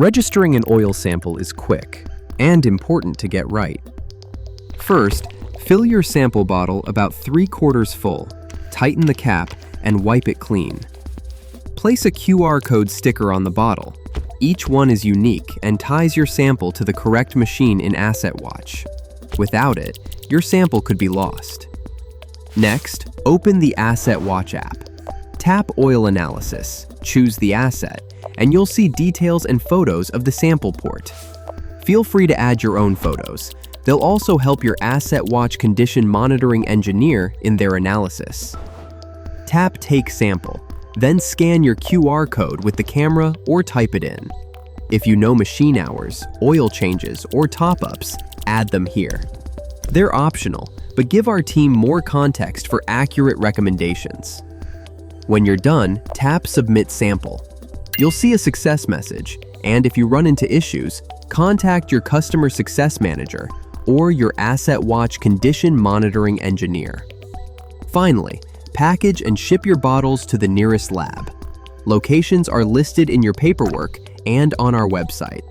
Registering an oil sample is quick and important to get right. First, fill your sample bottle about 3/4 full, tighten the cap, and wipe it clean. Place a QR code sticker on the bottle. Each one is unique and ties your sample to the correct machine in AssetWatch. Without it, your sample could be lost. Next, open the AssetWatch app. Tap Oil Analysis, choose the asset, and you'll see details and photos of the sample port. Feel free to add your own photos. They'll also help your AssetWatch condition monitoring engineer in their analysis. Tap Take Sample, then scan your QR code with the camera or type it in. If you know machine hours, oil changes, or top-ups, add them here. They're optional, but give our team more context for accurate recommendations. When you're done, tap Submit Sample. You'll see a success message, and if you run into issues, contact your customer success manager or your AssetWatch condition monitoring engineer. Finally, package and ship your bottles to the nearest lab. Locations are listed in your paperwork and on our website.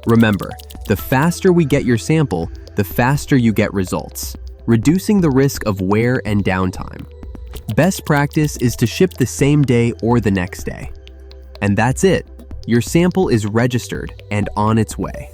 Remember, the faster we get your sample, the faster you get results, reducing the risk of wear and downtime. Best practice is to ship the same day or the next day. And that's it. Your sample is registered and on its way.